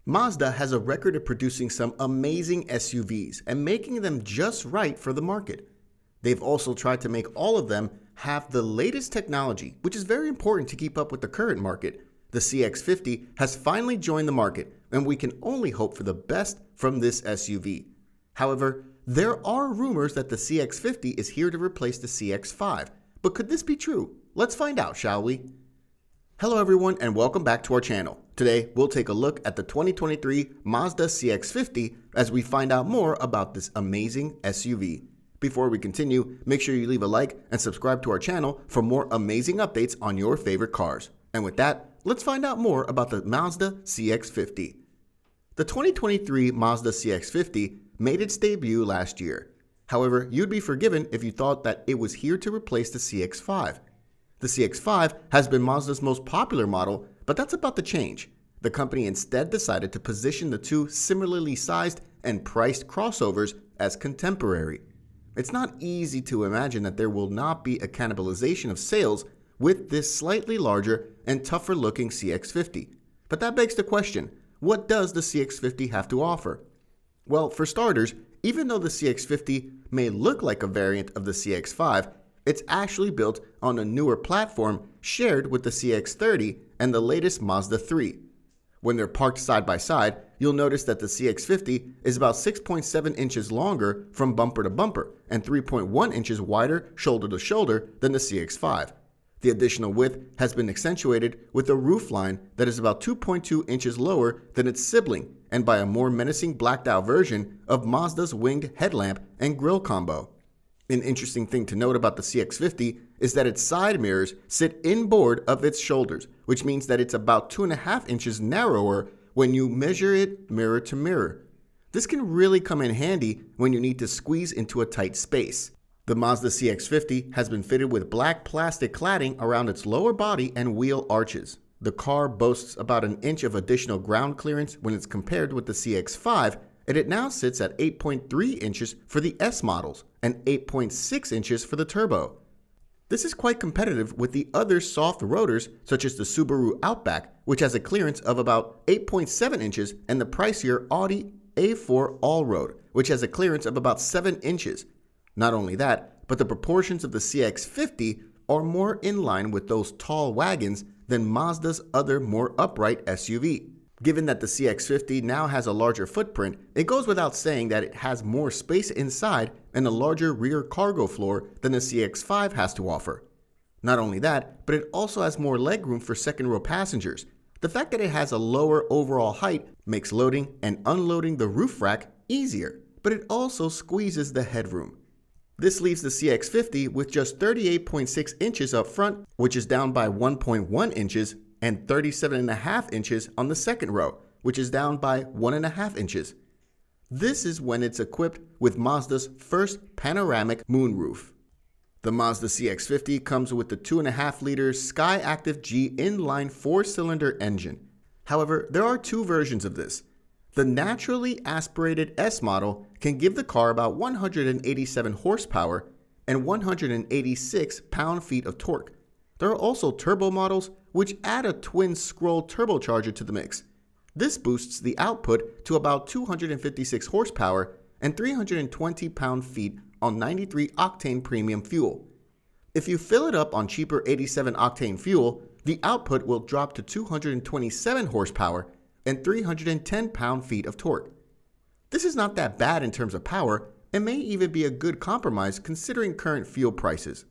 Mazda has a record of producing some amazing SUVs and making them just right for the market. They've also tried to make all of them have the latest technology, which is very important to keep up with the current market. The CX-50 has finally joined the market, and we can only hope for the best from this SUV. However, there are rumors that the CX-50 is here to replace the CX-5, but could this be true? Let's find out, shall we? Hello everyone and welcome back to our channel. Today we'll take a look at the 2023 Mazda CX-50 as we find out more about this amazing SUV. Before we continue, make sure you leave a like and subscribe to our channel for more amazing updates on your favorite cars. And with that, let's find out more about the Mazda CX-50. The 2023 Mazda CX-50 made its debut last year. However, you'd be forgiven if you thought that it was here to replace the CX-5. The CX-5 has been Mazda's most popular model, but that's about to change. The company instead decided to position the two similarly sized and priced crossovers as contemporary. It's not easy to imagine that there will not be a cannibalization of sales with this slightly larger and tougher looking CX-50. But that begs the question, what does the CX-50 have to offer? Well, for starters, even though the CX-50 may look like a variant of the CX-5, it's actually built on a newer platform shared with the CX-30 and the latest Mazda 3. When they're parked side by side, you'll notice that the CX-50 is about 6.7 inches longer from bumper to bumper and 3.1 inches wider shoulder to shoulder than the CX-5. The additional width has been accentuated with a roofline that is about 2.2 inches lower than its sibling and by a more menacing blacked out version of Mazda's winged headlamp and grille combo. An interesting thing to note about the CX-50 is that its side mirrors sit inboard of its shoulders, which means that it's about 2.5 inches narrower when you measure it mirror to mirror. This can really come in handy when you need to squeeze into a tight space. The Mazda CX-50 has been fitted with black plastic cladding around its lower body and wheel arches. The car boasts about an inch of additional ground clearance when it's compared with the CX-5, and it now sits at 8.3 inches for the S models and 8.6 inches for the Turbo. This is quite competitive with the other soft rotors such as the Subaru Outback, which has a clearance of about 8.7 inches, and the pricier Audi A4 Allroad, which has a clearance of about 7 inches. Not only that, but the proportions of the CX-50 are more in line with those tall wagons than Mazda's other more upright SUV. Given that the CX-50 now has a larger footprint, it goes without saying that it has more space inside and a larger rear cargo floor than the CX-5 has to offer. Not only that, but it also has more legroom for second-row passengers. The fact that it has a lower overall height makes loading and unloading the roof rack easier, but it also squeezes the headroom. This leaves the CX-50 with just 38.6 inches up front, which is down by 1.1 inches, and 37.5 inches on the second row, which is down by 1.5 inches. This is when it's equipped with Mazda's first panoramic moonroof. The Mazda CX-50 comes with the 2.5-liter Skyactiv G inline 4-cylinder engine. However, there are two versions of this. The naturally aspirated S model can give the car about 187 horsepower and 186 pound-feet of torque. There are also turbo models which add a twin-scroll turbocharger to the mix. This boosts the output to about 256 horsepower and 320 pound-feet on 93-octane premium fuel. If you fill it up on cheaper 87-octane fuel, the output will drop to 227 horsepower and 310 pound-feet of torque. This is not that bad in terms of power and may even be a good compromise considering current fuel prices.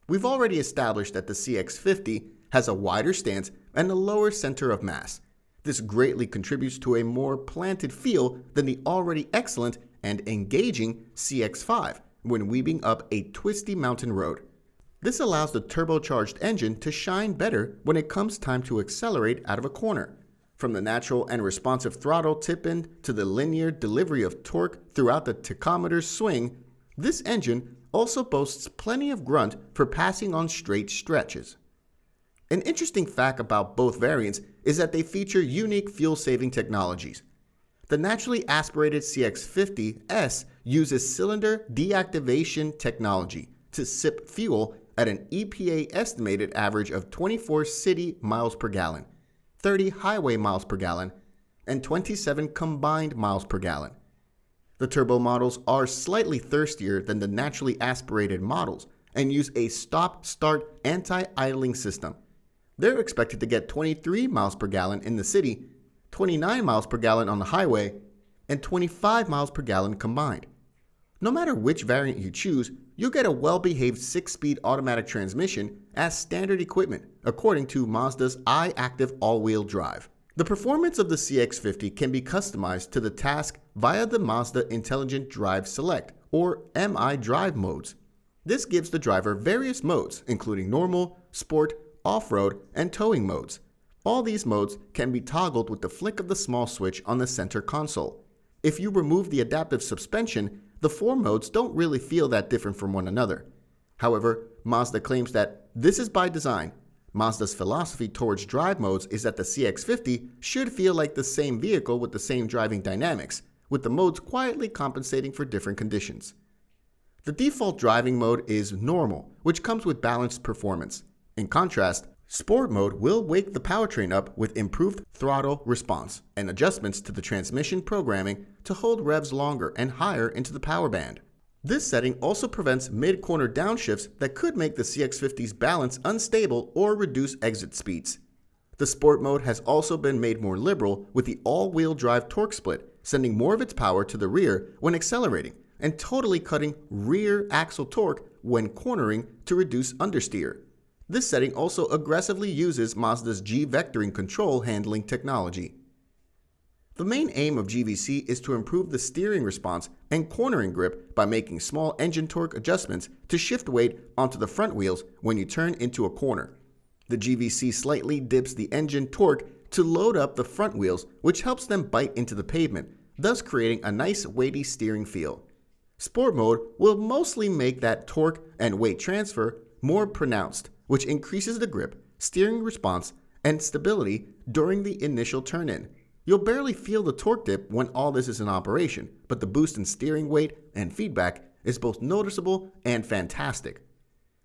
We've already established that the CX-50 has a wider stance and a lower center of mass. This greatly contributes to a more planted feel than the already excellent and engaging CX-5 when weaving up a twisty mountain road. This allows the turbocharged engine to shine better when it comes time to accelerate out of a corner. From the natural and responsive throttle tip-in to the linear delivery of torque throughout the tachometer's swing, this engine also boasts plenty of grunt for passing on straight stretches. An interesting fact about both variants is that they feature unique fuel-saving technologies. The naturally aspirated CX-50S uses cylinder deactivation technology to sip fuel at an EPA estimated average of 24 city miles per gallon, 30 highway miles per gallon, and 27 combined miles per gallon. The turbo models are slightly thirstier than the naturally aspirated models and use a stop-start anti-idling system. They're expected to get 23 miles per gallon in the city, 29 miles per gallon on the highway, and 25 miles per gallon combined. No matter which variant you choose, you'll get a well-behaved 6-speed automatic transmission as standard equipment, according to Mazda's i-Active all-wheel drive. The performance of the CX-50 can be customized to the task via the Mazda Intelligent Drive Select, or MI drive modes. This gives the driver various modes, including normal, sport, off-road, and towing modes. All these modes can be toggled with the flick of the small switch on the center console. If you remove the adaptive suspension, the 4 modes don't really feel that different from one another. However, Mazda claims that this is by design. Mazda's philosophy towards drive modes is that the CX-50 should feel like the same vehicle with the same driving dynamics, with the modes quietly compensating for different conditions. The default driving mode is normal, which comes with balanced performance. In contrast, Sport mode will wake the powertrain up with improved throttle response and adjustments to the transmission programming to hold revs longer and higher into the power band. This setting also prevents mid-corner downshifts that could make the CX-50's balance unstable or reduce exit speeds. The Sport mode has also been made more liberal with the all-wheel drive torque split, sending more of its power to the rear when accelerating and totally cutting rear axle torque when cornering to reduce understeer. This setting also aggressively uses Mazda's G-vectoring control handling technology. The main aim of GVC is to improve the steering response and cornering grip by making small engine torque adjustments to shift weight onto the front wheels when you turn into a corner. The GVC slightly dips the engine torque to load up the front wheels, which helps them bite into the pavement, thus creating a nice weighty steering feel. Sport mode will mostly make that torque and weight transfer more pronounced, which increases the grip, steering response, and stability during the initial turn-in. You'll barely feel the torque dip when all this is in operation, but the boost in steering weight and feedback is both noticeable and fantastic.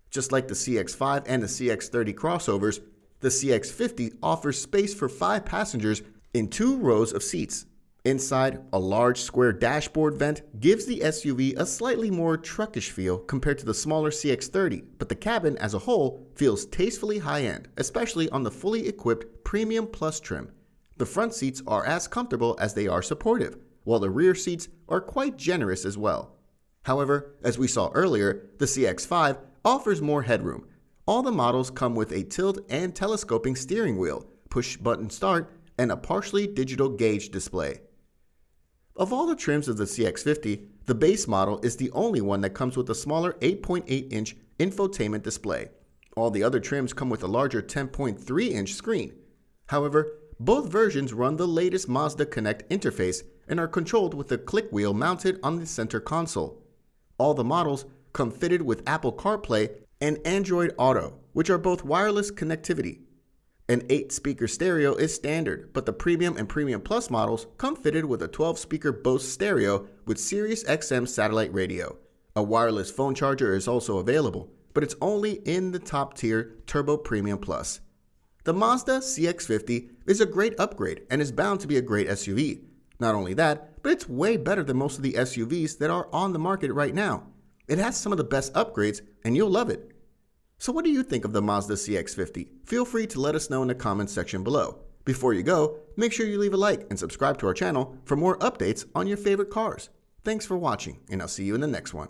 Just like the CX-5 and the CX-30 crossovers, the CX-50 offers space for 5 passengers in 2 rows of seats. Inside, a large square dashboard vent gives the SUV a slightly more truckish feel compared to the smaller CX-30, but the cabin as a whole feels tastefully high-end, especially on the fully equipped Premium Plus trim. The front seats are as comfortable as they are supportive, while the rear seats are quite generous as well. However, as we saw earlier, the CX-5 offers more headroom. All the models come with a tilt and telescoping steering wheel, push-button start, and a partially digital gauge display. Of all the trims of the CX-50, the base model is the only one that comes with a smaller 8.8-inch infotainment display. All the other trims come with a larger 10.3-inch screen. However, both versions run the latest Mazda Connect interface and are controlled with a click wheel mounted on the center console. All the models come fitted with Apple CarPlay and Android Auto, which are both wireless connectivity. An 8-speaker stereo is standard, but the Premium and Premium Plus models come fitted with a 12-speaker Bose stereo with Sirius XM satellite radio. A wireless phone charger is also available, but it's only in the top-tier Turbo Premium Plus. The Mazda CX-50 is a great upgrade and is bound to be a great SUV. Not only that, but it's way better than most of the SUVs that are on the market right now. It has some of the best upgrades, and you'll love it. So what do you think of the Mazda CX-50? Feel free to let us know in the comments section below. Before you go, make sure you leave a like and subscribe to our channel for more updates on your favorite cars. Thanks for watching, and I'll see you in the next one.